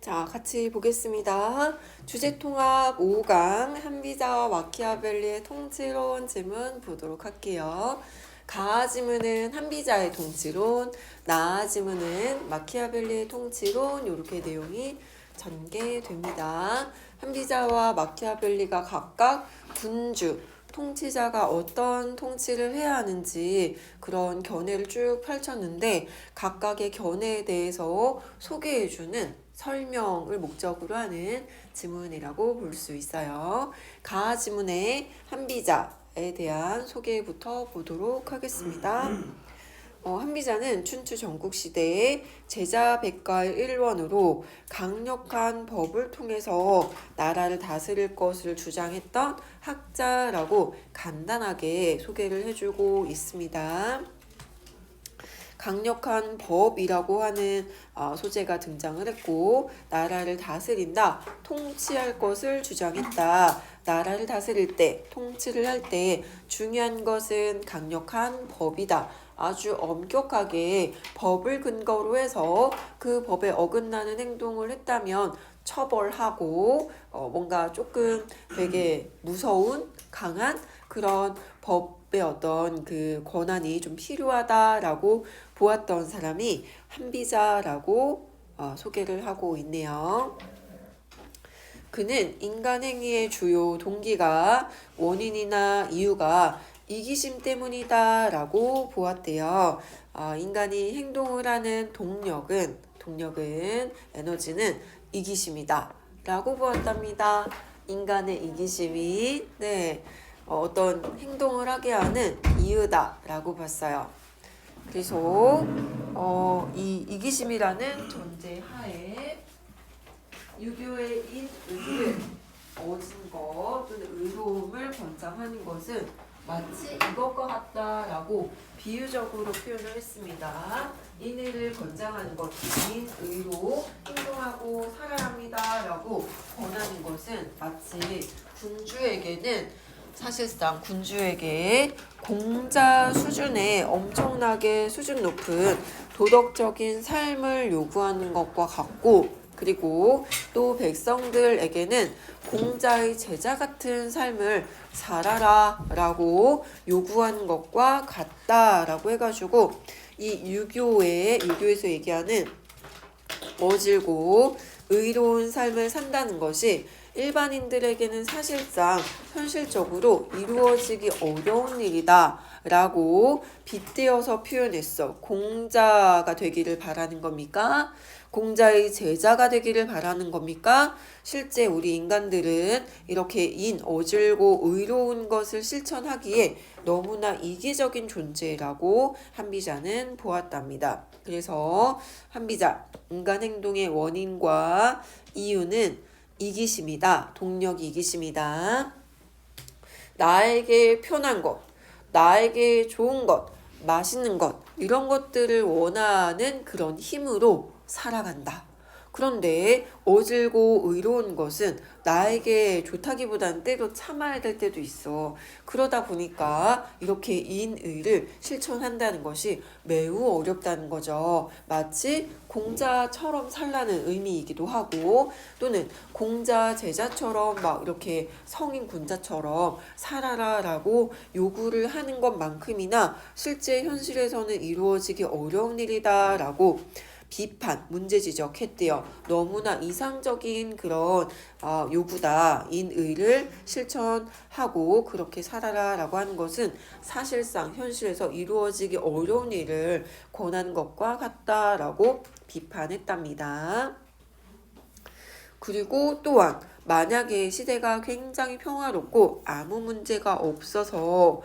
자, 같이 보겠습니다. 주제통합 5강 한비자와 마키아벨리의 통치론 지문 보도록 할게요. 가하 지문은 한비자의 통치론, 나아 지문은 마키아벨리의 통치론, 이렇게 내용이 전개됩니다. 한비자와 마키아벨리가 각각 군주, 통치자가 어떤 통치를 해야 하는지 그런 견해를 쭉 펼쳤는데 각각의 견해에 대해서 소개해주는 설명을 목적으로 하는 지문이라고 볼 수 있어요. 가하 지문의 한비자에 대한 소개부터 보도록 하겠습니다. 한비자는 춘추 전국시대의 제자백가의 일원으로 강력한 법을 통해서 나라를 다스릴 것을 주장했던 학자라고 간단하게 소개를 해주고 있습니다. 강력한 법이라고 하는 소재가 등장을 했고, 나라를 다스린다, 통치할 것을 주장했다. 나라를 다스릴 때, 통치를 할 때 중요한 것은 강력한 법이다. 아주 엄격하게 법을 근거로 해서 그 법에 어긋나는 행동을 했다면 처벌하고 뭔가 조금 되게 무서운 강한 그런 법의 어떤 그 권한이 좀 필요하다라고 보았던 사람이 한비자라고 소개를 하고 있네요. 그는 인간 행위의 주요 동기가 원인이나 이유가 이기심 때문이다 라고 보았대요. 인간이 행동을 하는 동력은 에너지는 이기심이다 라고 보았답니다. 인간의 이기심이 어떤 행동을 하게 하는 이유다 라고 봤어요. 그래서 이 이기심이라는 전제 하에 유교의 인의를 얻은 것 또는 의로움을 권장하는 것은 마치 이것과 같다라고 비유적으로 표현을 했습니다. 인의를 권장하는 것, 인의로 행동하고 살아야 합니다라고 권하는 것은 마치 사실상 군주에게 공자 수준의 엄청나게 수준 높은 도덕적인 삶을 요구하는 것과 같고, 그리고 또 백성들에게는 공자의 제자 같은 삶을 살아라 라고 요구하는 것과 같다라고 해가지고 이 유교에서 얘기하는 어질고 의로운 삶을 산다는 것이 일반인들에게는 사실상 현실적으로 이루어지기 어려운 일이다 라고 빗대어서 표현했어. 공자가 되기를 바라는 겁니까? 공자의 제자가 되기를 바라는 겁니까? 실제 우리 인간들은 이렇게 어질고 의로운 것을 실천하기에 너무나 이기적인 존재라고 한비자는 보았답니다. 그래서 한비자, 인간 행동의 원인과 이유는 이기심이다. 동력이 이기심이다. 나에게 편한 것, 나에게 좋은 것, 맛있는 것, 이런 것들을 원하는 그런 힘으로 살아간다. 그런데 어질고 의로운 것은 나에게 좋다기보다는 때로 참아야 될 때도 있어. 그러다 보니까 이렇게 인의를 실천한다는 것이 매우 어렵다는 거죠. 마치 공자처럼 살라는 의미이기도 하고, 또는 공자 제자처럼 막 이렇게 성인 군자처럼 살아라라고 요구를 하는 것만큼이나 실제 현실에서는 이루어지기 어려운 일이다라고 비판, 문제 지적했대요. 너무나 이상적인 그런 요구다. 인의를 실천하고 그렇게 살아라 라고 하는 것은 사실상 현실에서 이루어지기 어려운 일을 권하는 것과 같다라고 비판했답니다. 그리고 또한 만약에 시대가 굉장히 평화롭고 아무 문제가 없어서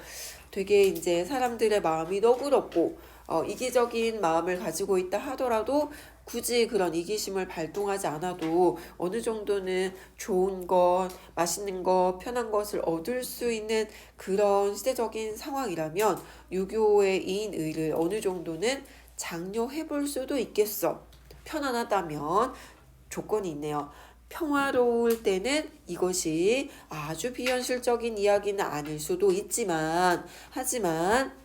되게 이제 사람들의 마음이 너그럽고 이기적인 마음을 가지고 있다 하더라도 굳이 그런 이기심을 발동하지 않아도 어느 정도는 좋은 것, 맛있는 것, 편한 것을 얻을 수 있는 그런 시대적인 상황이라면 유교의 인의를 어느 정도는 장려해 볼 수도 있겠어. 편안하다면 조건이 있네요. 평화로울 때는 이것이 아주 비현실적인 이야기는 아닐 수도 있지만, 하지만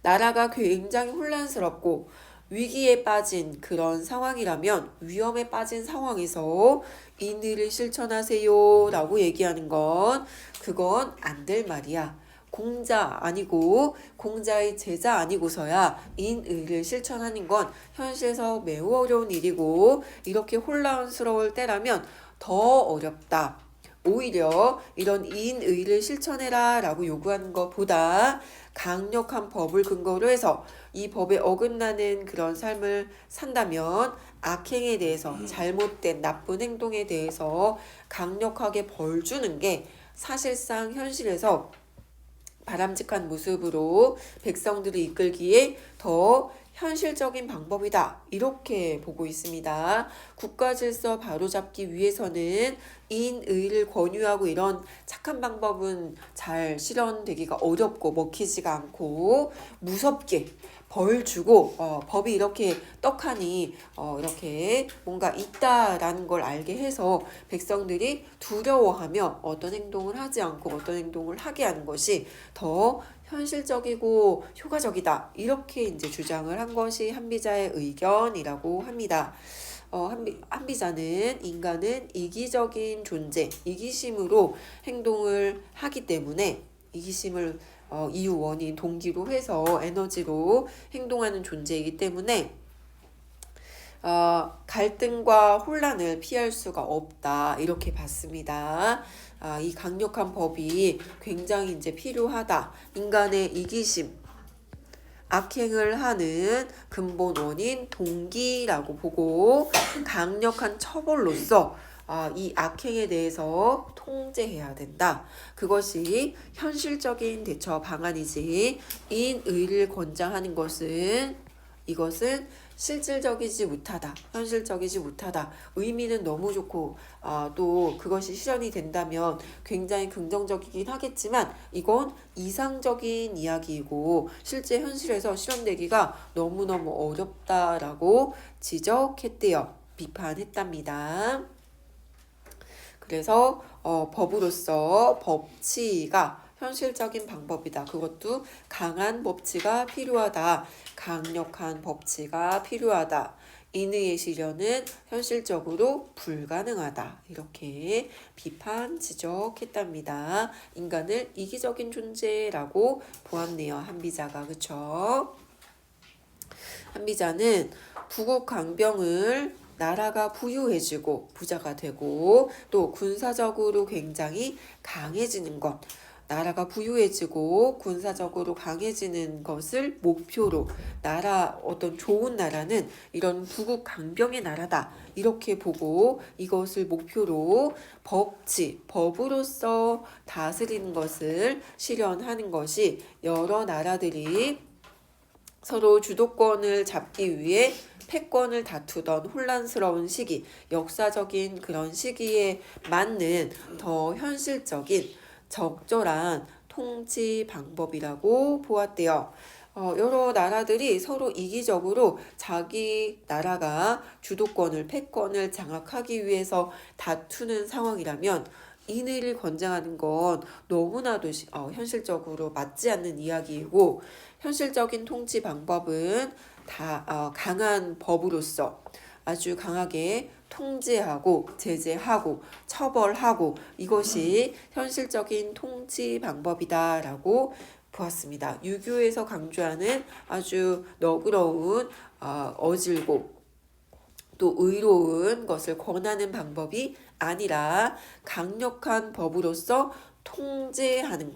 나라가 굉장히 혼란스럽고 위기에 빠진 그런 상황이라면 위험에 빠진 상황에서 인의를 실천하세요 라고 얘기하는 건 그건 안 될 말이야. 공자 아니고 공자의 제자 아니고서야 인의를 실천하는 건 현실에서 매우 어려운 일이고 이렇게 혼란스러울 때라면 더 어렵다. 오히려 이런 인의를 실천해라 라고 요구하는 것보다 강력한 법을 근거로 해서 이 법에 어긋나는 그런 삶을 산다면 악행에 대해서 잘못된 나쁜 행동에 대해서 강력하게 벌 주는 게 사실상 현실에서 바람직한 모습으로 백성들을 이끌기에 더 현실적인 방법이다. 이렇게 보고 있습니다. 국가 질서 바로잡기 위해서는 인의를 권유하고 이런 착한 방법은 잘 실현되기가 어렵고 먹히지가 않고 무섭게 벌 주고 법이 이렇게 떡하니 이렇게 뭔가 있다라는 걸 알게 해서 백성들이 두려워하며 어떤 행동을 하지 않고 어떤 행동을 하게 하는 것이 더 현실적이고 효과적이다. 이렇게 이제 주장을 한 것이 한비자의 의견이라고 합니다. 한비자는 인간은 이기적인 존재, 이기심으로 행동을 하기 때문에 이기심을 이유, 원인, 동기로 해서 에너지로 행동하는 존재이기 때문에 갈등과 혼란을 피할 수가 없다. 이렇게 봤습니다. 이 강력한 법이 굉장히 이제 필요하다. 인간의 이기심, 악행을 하는 근본 원인 동기라고 보고 강력한 처벌로서 이 악행에 대해서 통제해야 된다. 그것이 현실적인 대처 방안이지 인의를 권장하는 이것은 실질적이지 못하다. 현실적이지 못하다. 의미는 너무 좋고 또 그것이 실현이 된다면 굉장히 긍정적이긴 하겠지만 이건 이상적인 이야기이고 실제 현실에서 실현되기가 너무너무 어렵다라고 지적했대요. 비판했답니다. 그래서 법으로서 법치가 현실적인 방법이다. 그것도 강한 법치가 필요하다. 강력한 법치가 필요하다. 인의의 실현은 현실적으로 불가능하다. 이렇게 비판 지적했답니다. 인간을 이기적인 존재라고 보았네요. 한비자가. 그쵸? 한비자는 부국 강병을 나라가 부유해지고 부자가 되고 또 군사적으로 굉장히 강해지는 것, 나라가 부유해지고 군사적으로 강해지는 것을 목표로 어떤 좋은 나라는 이런 부국 강병의 나라다. 이렇게 보고 이것을 목표로 법으로서 다스리는 것을 실현하는 것이 여러 나라들이 서로 주도권을 잡기 위해 패권을 다투던 혼란스러운 시기, 역사적인 그런 시기에 맞는 더 현실적인 적절한 통치 방법이라고 보았대요. 여러 나라들이 서로 이기적으로 자기 나라가 패권을 장악하기 위해서 다투는 상황이라면 인의를 권장하는 건 너무나도 현실적으로 맞지 않는 이야기이고 현실적인 통치 방법은 다 강한 법으로서 아주 강하게 통제하고 제재하고 처벌하고 이것이 현실적인 통치 방법이다라고 보았습니다. 유교에서 강조하는 아주 너그러운 어질고 또 의로운 것을 권하는 방법이 아니라 강력한 법으로서 통치하는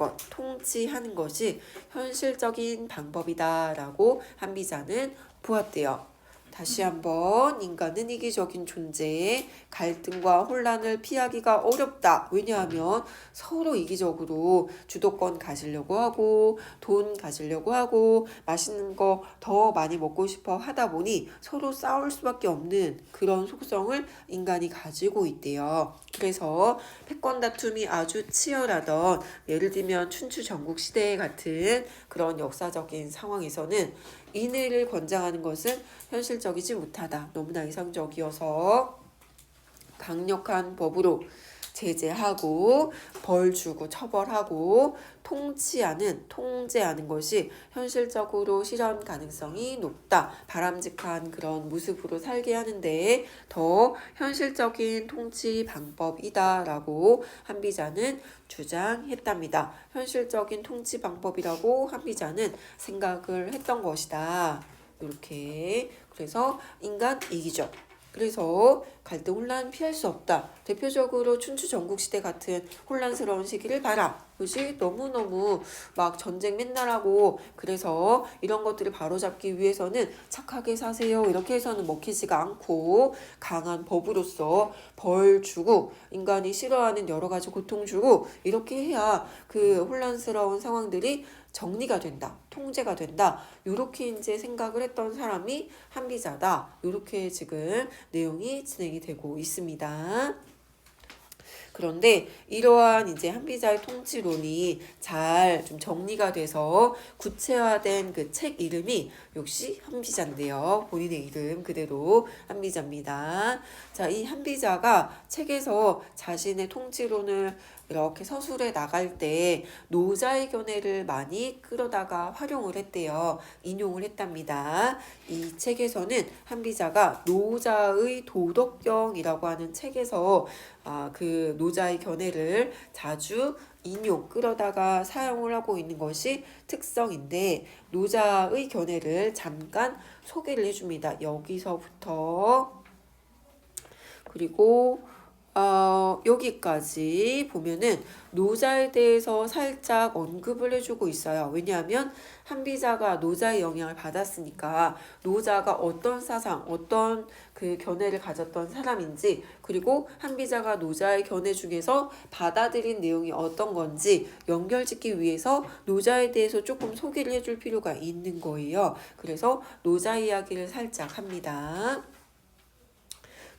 것이 현실적인 방법이다라고 한비자는 보았대요. 다시 한번 인간은 이기적인 존재, 갈등과 혼란을 피하기가 어렵다. 왜냐하면 서로 이기적으로 주도권 가지려고 하고 돈 가지려고 하고 맛있는 거 더 많이 먹고 싶어 하다 보니 서로 싸울 수밖에 없는 그런 속성을 인간이 가지고 있대요. 그래서 패권 다툼이 아주 치열하던 예를 들면 춘추 전국시대 같은 그런 역사적인 상황에서는 인의를 권장하는 것은 현실적이지 못하다. 너무나 이상적이어서 강력한 법으로 제재하고 벌 주고 처벌하고 통제하는 것이 현실적으로 실현 가능성이 높다. 바람직한 그런 모습으로 살게 하는데 더 현실적인 통치 방법이다라고 한비자는 주장했답니다. 현실적인 통치 방법이라고 한비자는 생각을 했던 것이다. 이렇게 그래서 인간 이기적. 그래서 갈등 혼란 피할 수 없다. 대표적으로 춘추 전국시대 같은 혼란스러운 시기를 봐라. 그것이 너무너무 막 전쟁 맨날 하고 그래서 이런 것들을 바로잡기 위해서는 착하게 사세요. 이렇게 해서는 먹히지가 않고 강한 법으로서 벌 주고 인간이 싫어하는 여러 가지 고통 주고 이렇게 해야 그 혼란스러운 상황들이 정리가 된다. 통제가 된다. 요렇게 이제 생각을 했던 사람이 한비자다. 요렇게 지금 내용이 진행이 되고 있습니다. 그런데 이러한 이제 한비자의 통치론이 잘 좀 정리가 돼서 구체화된 그 책 이름이 역시 한비자인데요. 본인의 이름 그대로 한비자입니다. 자, 이 한비자가 책에서 자신의 통치론을 이렇게 서술해 나갈 때 노자의 견해를 많이 끌어다가 활용을 했대요. 인용을 했답니다. 이 책에서는 한비자가 노자의 도덕경이라고 하는 책에서 그 노자의 견해를 자주 끌어다가 사용을 하고 있는 것이 특성인데 노자의 견해를 잠깐 소개를 해줍니다. 여기서부터 그리고 여기까지 보면은 노자에 대해서 살짝 언급을 해주고 있어요. 왜냐하면 한비자가 노자의 영향을 받았으니까 노자가 어떤 사상, 어떤 그 견해를 가졌던 사람인지 그리고 한비자가 노자의 견해 중에서 받아들인 내용이 어떤 건지 연결짓기 위해서 노자에 대해서 조금 소개를 해줄 필요가 있는 거예요. 그래서 노자 이야기를 살짝 합니다.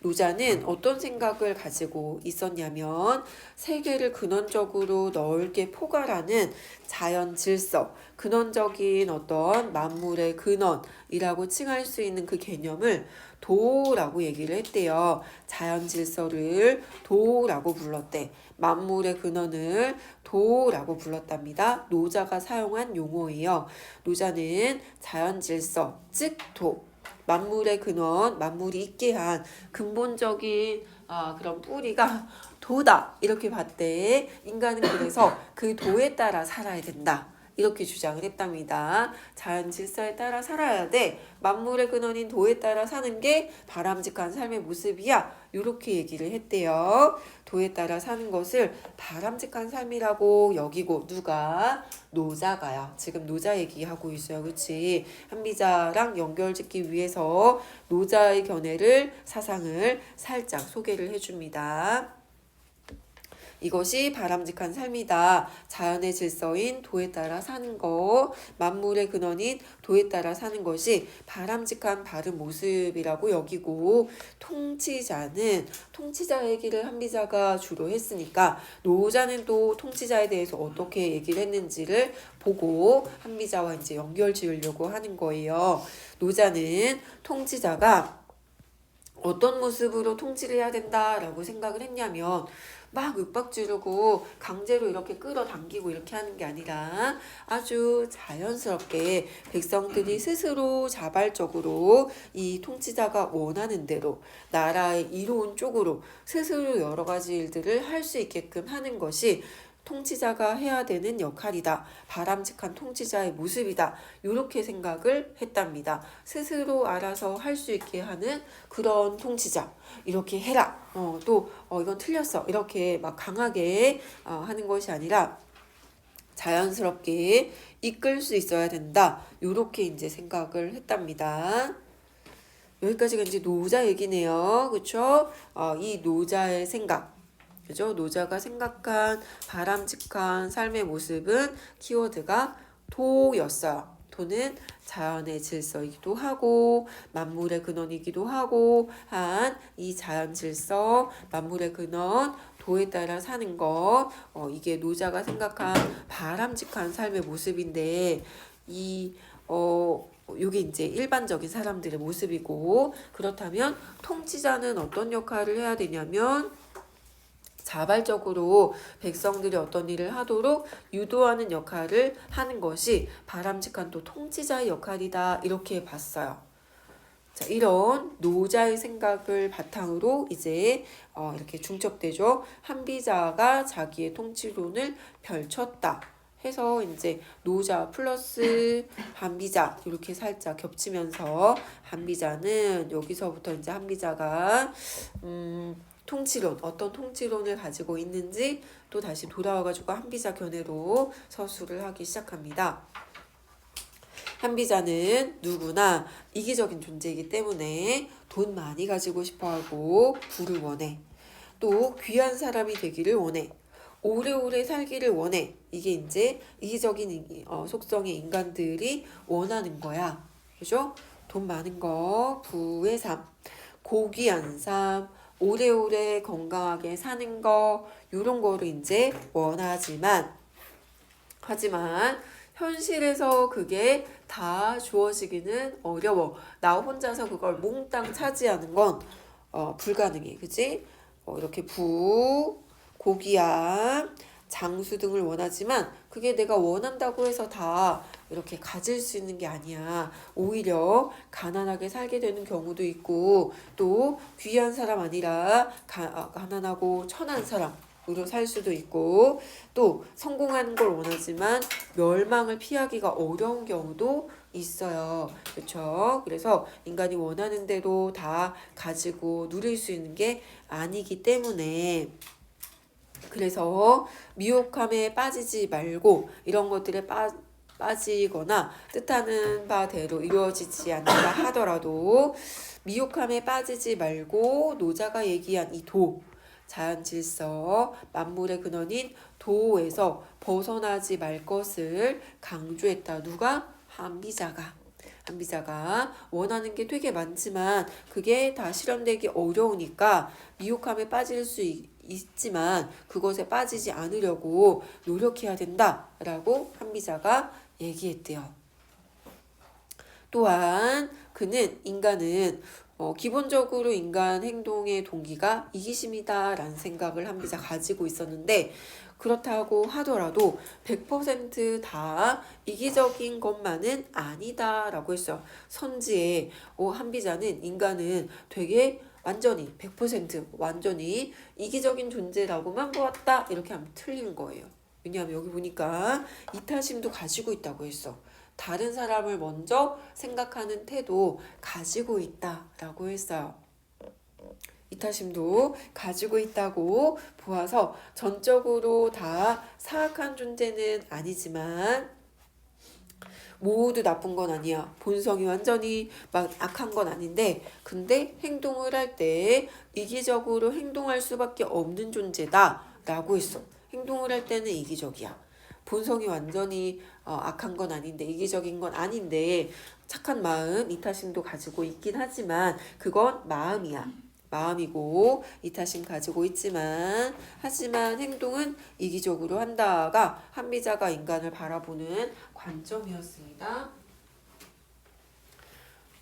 노자는 어떤 생각을 가지고 있었냐면 세계를 근원적으로 넓게 포괄하는 자연 질서, 근원적인 어떤 만물의 근원이라고 칭할 수 있는 그 개념을 도라고 얘기를 했대요. 자연 질서를 도라고 불렀대. 만물의 근원을 도라고 불렀답니다. 노자가 사용한 용어예요. 노자는 자연 질서, 즉 도. 만물의 근원, 만물이 있게 한 근본적인 그런 뿌리가 도다 이렇게 봤대. 인간은 그래서 그 도에 따라 살아야 된다. 이렇게 주장을 했답니다. 자연 질서에 따라 살아야 돼. 만물의 근원인 도에 따라 사는 게 바람직한 삶의 모습이야. 이렇게 얘기를 했대요. 도에 따라 사는 것을 바람직한 삶이라고 여기고 누가? 노자가요. 지금 노자 얘기하고 있어요. 그렇지? 한비자랑 연결짓기 위해서 노자의 견해를 사상을 살짝 소개를 해줍니다. 이것이 바람직한 삶이다. 자연의 질서인 도에 따라 사는 것, 만물의 근원인 도에 따라 사는 것이 바람직한 바른 모습이라고 여기고 통치자 얘기를 한비자가 주로 했으니까 노자는 또 통치자에 대해서 어떻게 얘기를 했는지를 보고 한비자와 이제 연결 지으려고 하는 거예요. 노자는 통치자가 어떤 모습으로 통치를 해야 된다라고 생각을 했냐면 막 윽박 지르고 강제로 이렇게 끌어당기고 이렇게 하는 게 아니라 아주 자연스럽게 백성들이 스스로 자발적으로 이 통치자가 원하는 대로 나라의 이로운 쪽으로 스스로 여러 가지 일들을 할 수 있게끔 하는 것이 통치자가 해야 되는 역할이다. 바람직한 통치자의 모습이다. 이렇게 생각을 했답니다. 스스로 알아서 할 수 있게 하는 그런 통치자. 이렇게 해라. 이건 틀렸어. 이렇게 막 강하게 하는 것이 아니라 자연스럽게 이끌 수 있어야 된다. 이렇게 이제 생각을 했답니다. 여기까지가 이제 노자 얘기네요. 그쵸? 이 노자의 생각. 그죠? 노자가 생각한 바람직한 삶의 모습은 키워드가 도였어요. 도는 자연의 질서이기도 하고 만물의 근원이기도 하고 한 이 자연 질서, 만물의 근원, 도에 따라 사는 것 이게 노자가 생각한 바람직한 삶의 모습인데 요게 이제 일반적인 사람들의 모습이고 그렇다면 통치자는 어떤 역할을 해야 되냐면 자발적으로 백성들이 어떤 일을 하도록 유도하는 역할을 하는 것이 바람직한 또 통치자의 역할이다. 이렇게 봤어요. 자, 이런 노자의 생각을 바탕으로 이제 이렇게 중첩되죠. 한비자가 자기의 통치론을 펼쳤다. 해서 이제 노자 플러스 한비자 이렇게 살짝 겹치면서 한비자는 여기서부터 이제 한비자가 통치론 어떤 통치론을 가지고 있는지 또 다시 돌아와가지고 한비자 견해로 서술을 하기 시작합니다. 한비자는 누구나 이기적인 존재이기 때문에 돈 많이 가지고 싶어하고 부를 원해. 또 귀한 사람이 되기를 원해. 오래오래 살기를 원해. 이게 이제 이기적인 속성의 인간들이 원하는 거야. 그죠? 돈 많은 거, 부의 삶, 고귀한 삶, 오래오래 건강하게 사는 거, 요런 거를 이제 원하지만, 현실에서 그게 다 주어지기는 어려워. 나 혼자서 그걸 몽땅 차지하는 건 불가능해. 그치? 이렇게 고귀함, 장수 등을 원하지만 그게 내가 원한다고 해서 다 이렇게 가질 수 있는 게 아니야. 오히려 가난하게 살게 되는 경우도 있고 또 귀한 사람 아니라 가난하고 천한 사람으로 살 수도 있고 또 성공하는 걸 원하지만 멸망을 피하기가 어려운 경우도 있어요. 그렇죠? 그래서 인간이 원하는 대로 다 가지고 누릴 수 있는 게 아니기 때문에 그래서 미혹함에 빠지지 말고 이런 것들에 빠지거나 뜻하는 바대로 이루어지지 않는다 하더라도 미혹함에 빠지지 말고 노자가 얘기한 이 자연 질서, 만물의 근원인 도에서 벗어나지 말 것을 강조했다. 누가? 한비자가 원하는 게 되게 많지만 그게 다 실현되기 어려우니까 미혹함에 빠질 수 있지만 그것에 빠지지 않으려고 노력해야 된다라고 한비자가 얘기했대요. 또한 인간은 기본적으로 인간 행동의 동기가 이기심이다라는 생각을 한비자 가지고 있었는데 그렇다고 하더라도 100% 이기적인 것만은 아니다라고 했어요. 선지에 한비자는 인간은 되게 완전히 100% 완전히 이기적인 존재라고만 보았다 이렇게 하면 틀린 거예요. 왜냐하면 여기 보니까 이타심도 가지고 있다고 했어. 다른 사람을 먼저 생각하는 태도 가지고 있다라고 했어요. 이타심도 가지고 있다고 보아서 전적으로 다 사악한 존재는 아니지만 모두 나쁜 건 아니야. 본성이 완전히 막 악한 건 아닌데 근데 행동을 할 때 이기적으로 행동할 수밖에 없는 존재다 라고 했어. 행동을 할 때는 이기적이야. 본성이 완전히 악한 건 아닌데 이기적인 건 아닌데 착한 마음 이타심도 가지고 있긴 하지만 그건 마음이고 이타심 가지고 있지만 하지만 행동은 이기적으로 한다가 한비자가 인간을 바라보는 관점이었습니다.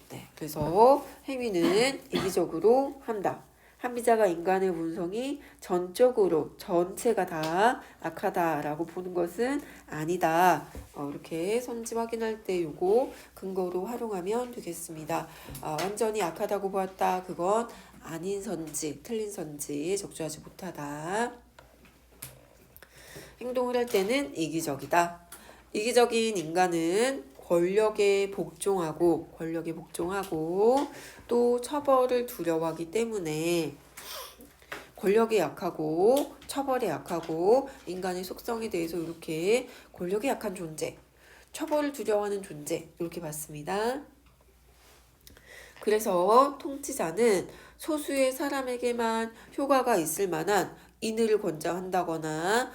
네, 그래서 행위는 이기적으로 한다. 한비자가 인간의 본성이 전체가 다 악하다라고 보는 것은 아니다. 이렇게 선지 확인할 때 요거 근거로 활용하면 되겠습니다. 완전히 악하다고 보았다. 그건 아닌 선지, 틀린 선지, 적절하지 못하다. 행동을 할 때는 이기적이다. 이기적인 인간은 권력에 복종하고 또 처벌을 두려워하기 때문에 권력에 약하고 처벌에 약하고 인간의 속성에 대해서 이렇게 권력에 약한 존재, 처벌을 두려워하는 존재 이렇게 봤습니다. 그래서 통치자는 소수의 사람에게만 효과가 있을 만한 인의를 권장한다거나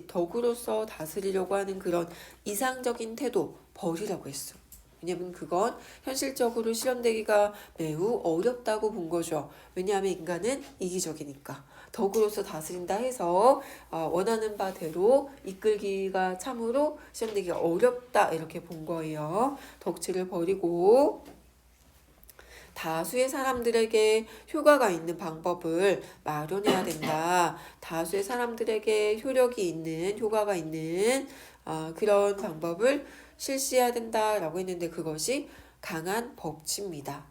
덕으로서 다스리려고 하는 그런 이상적인 태도 버리라고 했어. 왜냐면 그건 현실적으로 실현되기가 매우 어렵다고 본 거죠. 왜냐하면 인간은 이기적이니까. 덕으로서 다스린다 해서 원하는 바대로 이끌기가 참으로 실현되기가 어렵다 이렇게 본 거예요. 덕치를 버리고 다수의 사람들에게 효과가 있는 방법을 마련해야 된다. 다수의 사람들에게 효력이 있는, 효과가 있는 그런 방법을 실시해야 된다라고 했는데 그것이 강한 법치입니다.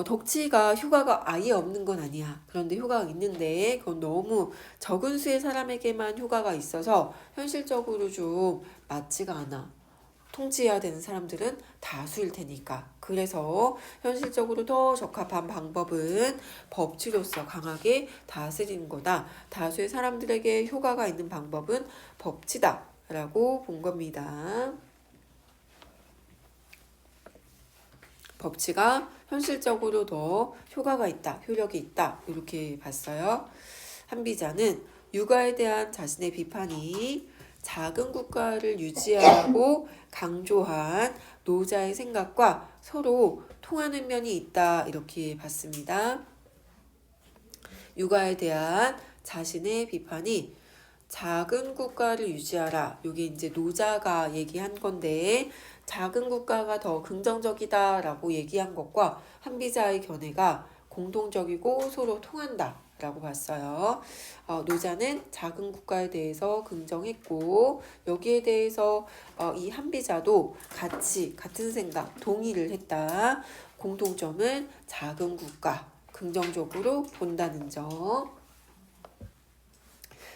덕치가 효과가 아예 없는 건 아니야. 그런데 효과가 있는데 그건 너무 적은 수의 사람에게만 효과가 있어서 현실적으로 좀 맞지가 않아. 통치해야 되는 사람들은 다수일 테니까. 그래서 현실적으로 더 적합한 방법은 법치로서 강하게 다스리는 거다. 다수의 사람들에게 효과가 있는 방법은 법치다. 라고 본 겁니다. 법치가 현실적으로 더 효과가 있다, 효력이 있다 이렇게 봤어요. 한비자는 육아에 대한 자신의 비판이 작은 국가를 유지하고 강조한 노자의 생각과 서로 통하는 면이 있다 이렇게 봤습니다. 육아에 대한 자신의 비판이 작은 국가를 유지하라. 이게 이제 노자가 얘기한 건데 작은 국가가 더 긍정적이다라고 얘기한 것과 한비자의 견해가 공동적이고 서로 통한다라고 봤어요. 노자는 작은 국가에 대해서 긍정했고 여기에 대해서 이 한비자도 같은 생각 동의를 했다. 공통점은 작은 국가 긍정적으로 본다는 점.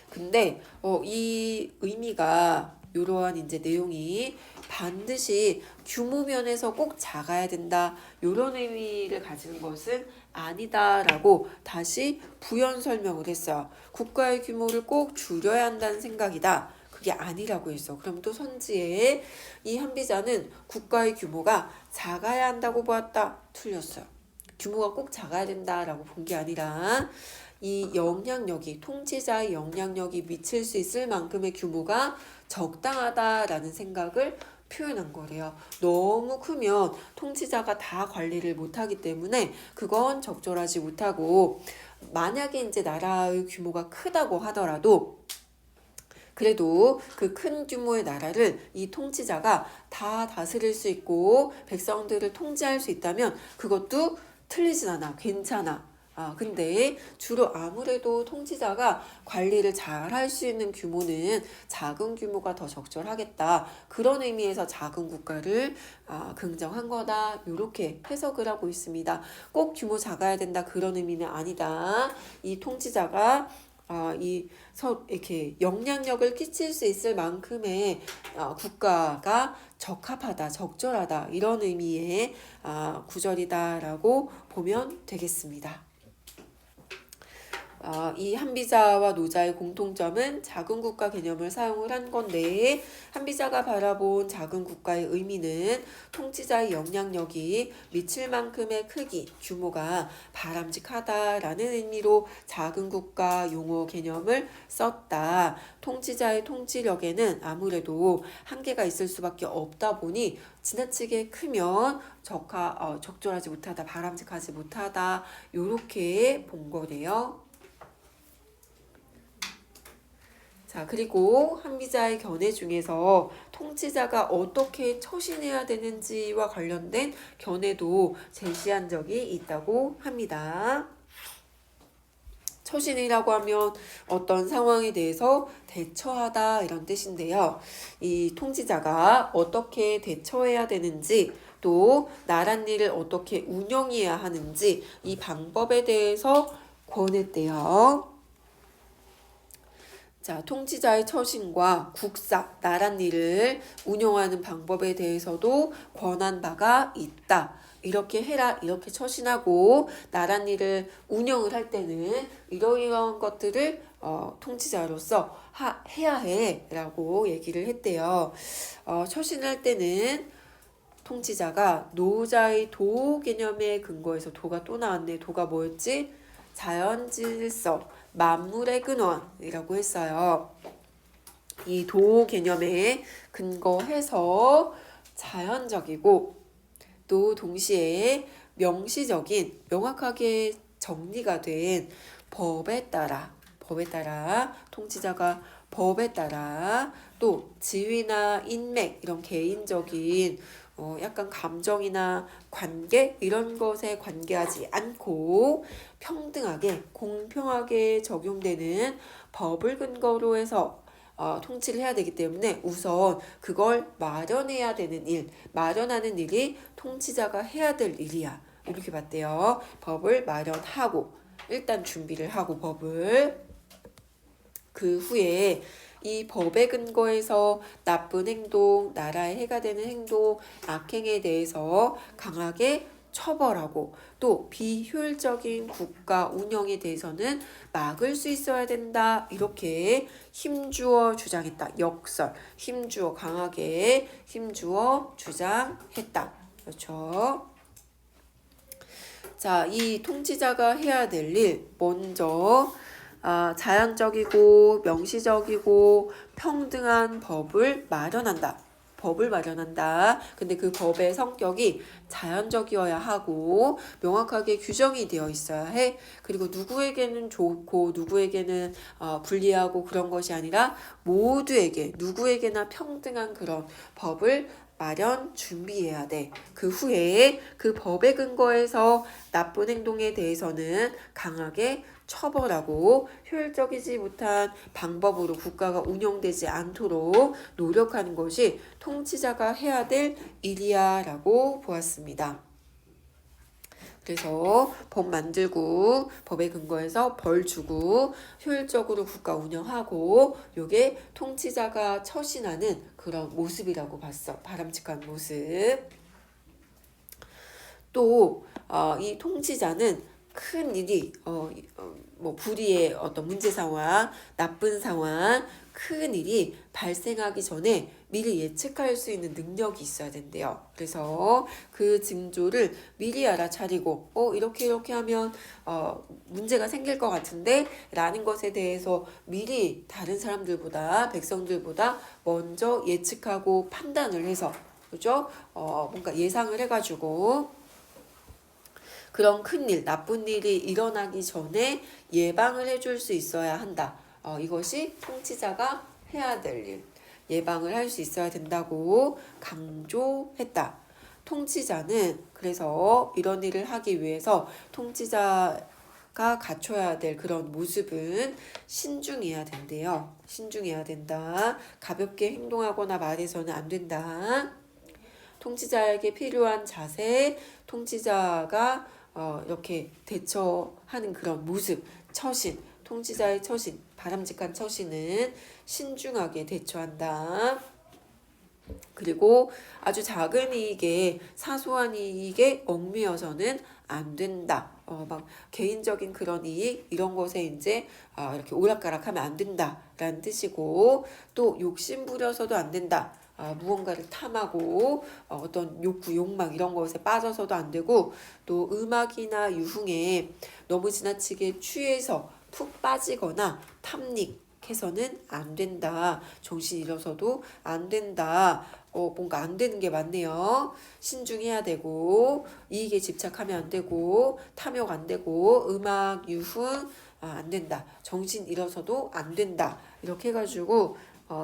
근데 이 의미가 이러한 이제 내용이 반드시 규모 면에서 꼭 작아야 된다 이런 의미를 가지는 것은 아니다라고 다시 부연 설명을 했어요. 국가의 규모를 꼭 줄여야 한다는 생각이다. 그게 아니라고 했어. 그럼 또 선지에 이 한비자는 국가의 규모가 작아야 한다고 보았다. 틀렸어요. 규모가 꼭 작아야 된다라고 본 게 아니라 이 영향력이 통치자의 영향력이 미칠 수 있을 만큼의 규모가 적당하다라는 생각을 표현한 거래요. 너무 크면 통치자가 다 관리를 못하기 때문에 그건 적절하지 못하고 만약에 이제 나라의 규모가 크다고 하더라도 그래도 그 큰 규모의 나라를 이 통치자가 다 다스릴 수 있고 백성들을 통치할 수 있다면 그것도 틀리진 않아. 괜찮아. 근데 주로 아무래도 통치자가 관리를 잘 할 수 있는 규모는 작은 규모가 더 적절하겠다. 그런 의미에서 작은 국가를 긍정한 거다. 이렇게 해석을 하고 있습니다. 꼭 규모 작아야 된다. 그런 의미는 아니다. 이 통치자가 이렇게 영향력을 끼칠 수 있을 만큼의 국가가 적합하다, 적절하다 이런 의미의 구절이다라고 보면 되겠습니다. 이 한비자와 노자의 공통점은 작은 국가 개념을 사용을 한 건데 한비자가 바라본 작은 국가의 의미는 통치자의 영향력이 미칠 만큼의 크기, 규모가 바람직하다라는 의미로 작은 국가 용어 개념을 썼다. 통치자의 통치력에는 아무래도 한계가 있을 수밖에 없다 보니 지나치게 크면 적절하지 못하다, 바람직하지 못하다 이렇게 본 거래요. 자, 그리고 한비자의 견해 중에서 통치자가 어떻게 처신해야 되는지와 관련된 견해도 제시한 적이 있다고 합니다. 처신이라고 하면 어떤 상황에 대해서 대처하다 이런 뜻인데요. 이 통치자가 어떻게 대처해야 되는지 또 나랏일을 어떻게 운영해야 하는지 이 방법에 대해서 권했대요. 자, 통치자의 처신과 국사, 나랏일을 운영하는 방법에 대해서도 권한 바가 있다. 이렇게 해라, 이렇게 처신하고 나랏일을 운영을 할 때는 이러이러한 것들을 통치자로서 해야 해라고 얘기를 했대요. 처신할 때는 통치자가 노자의 도 개념의 근거에서 도가 또 나왔네. 도가 뭐였지? 자연질서, 만물의 근원이라고 했어요. 이 도 개념에 근거해서 자연적이고 또 동시에 명시적인 명확하게 정리가 된 법에 따라 통치자가 법에 따라 또 지위나 인맥 이런 개인적인 약간 감정이나 관계 이런 것에 관계하지 않고 평등하게 공평하게 적용되는 법을 근거로 해서 통치를 해야 되기 때문에 우선 그걸 마련해야 되는 일, 마련하는 일이 통치자가 해야 될 일이야. 이렇게 봤대요. 법을 마련하고 일단 준비를 하고 법을 그 후에 이 법의 근거에서 나쁜 행동, 나라에 해가 되는 행동, 악행에 대해서 강하게 처벌하고 또 비효율적인 국가 운영에 대해서는 막을 수 있어야 된다. 이렇게 힘주어 주장했다. 역설. 힘주어 강하게 힘주어 주장했다. 그렇죠? 자, 이 통치자가 해야 될 일 먼저 자연적이고 명시적이고 평등한 법을 마련한다. 법을 마련한다. 근데 그 법의 성격이 자연적이어야 하고 명확하게 규정이 되어 있어야 해. 그리고 누구에게는 좋고 누구에게는 불리하고 그런 것이 아니라 모두에게 누구에게나 평등한 그런 법을 마련 준비해야 돼. 그 후에 그 법의 근거에서 나쁜 행동에 대해서는 강하게 처벌하고 효율적이지 못한 방법으로 국가가 운영되지 않도록 노력하는 것이 통치자가 해야 될 일이야 라고 보았습니다. 그래서 법 만들고 법에 근거해서 벌 주고 효율적으로 국가 운영하고 요게 통치자가 처신하는 그런 모습이라고 봤어. 바람직한 모습. 또 이 통치자는 큰 일이 뭐 불의의 어떤 문제 상황, 나쁜 상황, 큰 일이 발생하기 전에 미리 예측할 수 있는 능력이 있어야 된대요. 그래서 그 징조를 미리 알아차리고 이렇게 하면 문제가 생길 것 같은데 라는 것에 대해서 미리 다른 사람들보다 백성들보다 먼저 예측하고 판단을 해서 그죠? 뭔가 예상을 해가지고 그런 큰일, 나쁜 일이 일어나기 전에 예방을 해줄 수 있어야 한다. 이것이 통치자가 해야 될 일. 예방을 할 수 있어야 된다고 강조했다. 통치자는 그래서 이런 일을 하기 위해서 통치자가 갖춰야 될 그런 모습은 신중해야 된대요. 신중해야 된다. 가볍게 행동하거나 말해서는 안 된다. 통치자에게 필요한 자세, 통치자가 이렇게 대처하는 그런 모습, 처신, 통치자의 처신, 바람직한 처신은 신중하게 대처한다. 그리고 아주 작은 이익에 사소한 이익에 얽매여서는 안 된다. 막 개인적인 그런 이익 이런 것에 이제 이렇게 오락가락하면 안 된다라는 뜻이고 또 욕심 부려서도 안 된다. 무언가를 탐하고 어떤 욕구, 욕망 이런 것에 빠져서도 안 되고 또 음악이나 유흥에 너무 지나치게 취해서 푹 빠지거나 탐닉해서는 안 된다. 정신 잃어서도 안 된다. 뭔가 안 되는 게 많네요. 신중해야 되고 이익에 집착하면 안 되고 탐욕 안 되고 음악, 유흥 안 된다. 정신 잃어서도 안 된다. 이렇게 해가지고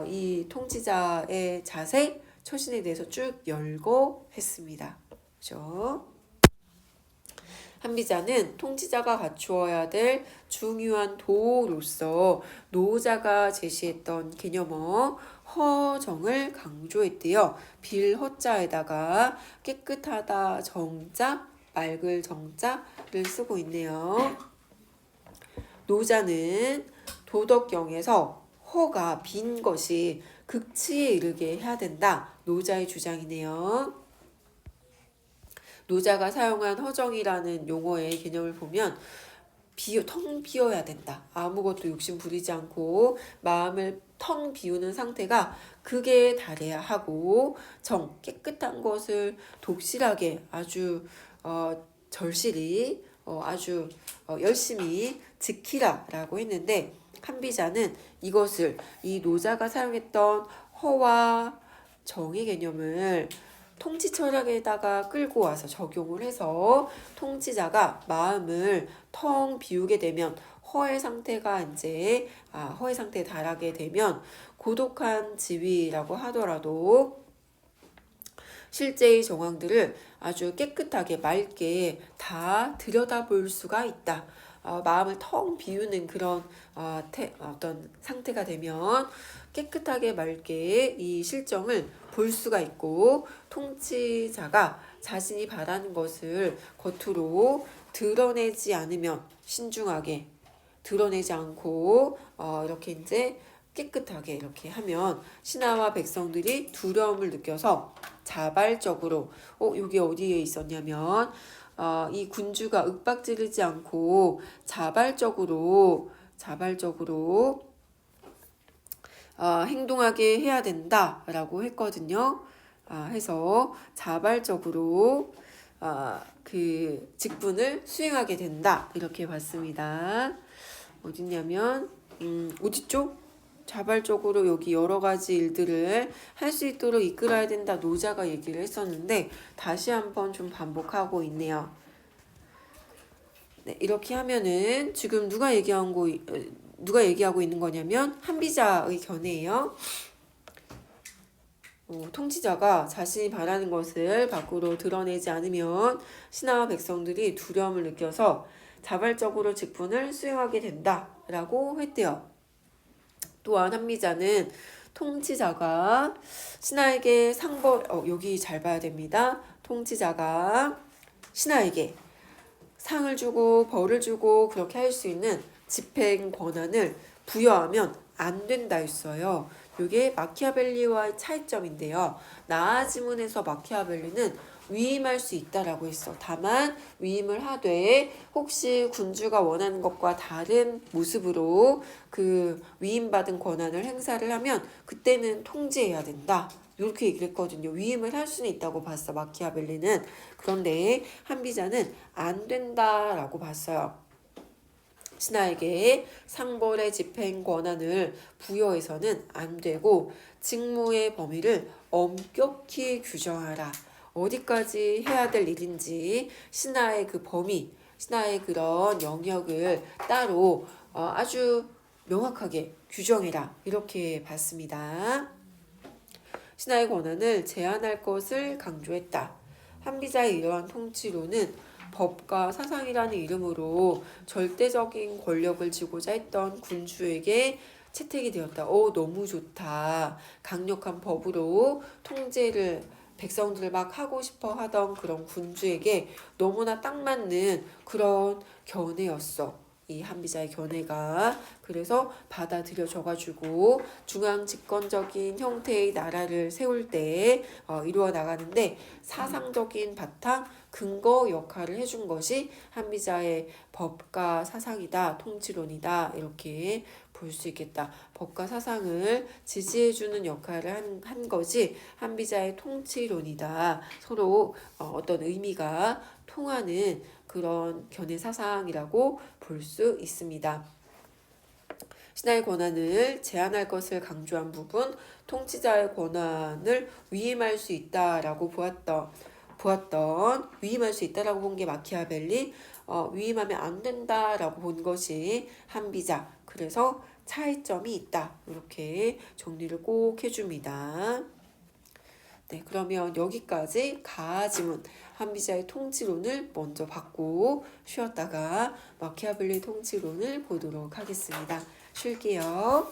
이 통치자의 자세, 처신에 대해서 쭉 열고 했습니다. 그죠? 한비자는 통치자가 갖추어야 될 중요한 도로서 노자가 제시했던 개념어 허정을 강조했대요. 빌허자에다가 깨끗하다 정자, 맑을 정자를 쓰고 있네요. 노자는 도덕경에서 허가 빈 것이 극치에 이르게 해야 된다. 노자의 주장이네요. 노자가 사용한 허정이라는 용어의 개념을 보면 텅 비어야 된다. 아무것도 욕심 부리지 않고 마음을 텅 비우는 상태가 극에 달해야 하고 깨끗한 것을 독실하게 아주 절실히 아주 열심히 지키라라고 했는데 한비자는 이것을 이 노자가 사용했던 허와 정의 개념을 통치 철학에다가 끌고 와서 적용을 해서 통치자가 마음을 텅 비우게 되면 허의 상태가 이제 허의 상태에 달하게 되면 고독한 지위라고 하더라도 실제의 정황들을 아주 깨끗하게 맑게 다 들여다볼 수가 있다. 마음을 텅 비우는 그런 어떤 상태가 되면 깨끗하게 맑게 이 실정을 볼 수가 있고, 통치자가 자신이 바라는 것을 겉으로 드러내지 않으면, 신중하게 드러내지 않고 이렇게 이제 깨끗하게 이렇게 하면 신하와 백성들이 두려움을 느껴서 자발적으로 여기 어디에 있었냐면 이 군주가 윽박지르지 않고 자발적으로 행동하게 해야 된다라고 했거든요. 해서 자발적으로 그 직분을 수행하게 된다 이렇게 봤습니다. 어딨냐면 어딨죠? 자발적으로 여기 여러 가지 일들을 할 수 있도록 이끌어야 된다. 노자가 얘기를 했었는데 다시 한번 좀 반복하고 있네요. 네, 이렇게 하면은 지금 누가 얘기하고 있는 거냐면 한비자의 견해예요. 통치자가 자신이 바라는 것을 밖으로 드러내지 않으면 신하와 백성들이 두려움을 느껴서 자발적으로 직분을 수행하게 된다라고 했대요. 또한 한미자는 통치자가 신하에게 여기 잘 봐야 됩니다. 통치자가 신하에게 상을 주고 벌을 주고 그렇게 할 수 있는 집행 권한을 부여하면 안 된다 했어요. 이게 마키아벨리와의 차이점인데요. 나아지문에서 마키아벨리는 위임할 수 있다라고 했어. 다만 위임을 하되 혹시 군주가 원하는 것과 다른 모습으로 그 위임받은 권한을 행사를 하면 그때는 통제해야 된다. 이렇게 얘기를 했거든요. 위임을 할 수는 있다고 봤어. 마키아벨리는. 그런데 한비자는 안 된다라고 봤어요. 신하에게 상벌의 집행 권한을 부여해서는 안 되고 직무의 범위를 엄격히 규정하라. 어디까지 해야 될 일인지 신하의 그 범위, 신하의 그런 영역을 따로 아주 명확하게 규정해라. 이렇게 봤습니다. 신하의 권한을 제한할 것을 강조했다. 한비자의 이러한 통치로는 법과 사상이라는 이름으로 절대적인 권력을 쥐고자 했던 군주에게 채택이 되었다. 너무 좋다. 강력한 법으로 통제를 백성들 막 하고 싶어 하던 그런 군주에게 너무나 딱 맞는 그런 견해였어. 이 한비자의 견해가. 그래서 받아들여져가지고 중앙 집권적인 형태의 나라를 세울 때 이루어 나가는데 사상적인 바탕, 근거 역할을 해준 것이 한비자의 법과 사상이다, 통치론이다 이렇게 볼 수 있겠다. 법과 사상을 지지해주는 역할을 한 것이 한비자의 통치론이다. 서로 어떤 의미가 통하는 그런 견해 사상이라고 볼 수 있습니다. 신하의 권한을 제한할 것을 강조한 부분, 통치자의 권한을 위임할 수 있다라고 보았던 위임할 수 있다라고 본 게 마키아벨리, 위임하면 안 된다라고 본 것이 한비자. 그래서 차이점이 있다. 이렇게 정리를 꼭 해줍니다. 네, 그러면 여기까지 가지문 한비자의 통치론을 먼저 받고 쉬었다가 마키아벨리 통치론을 보도록 하겠습니다. 쉴게요.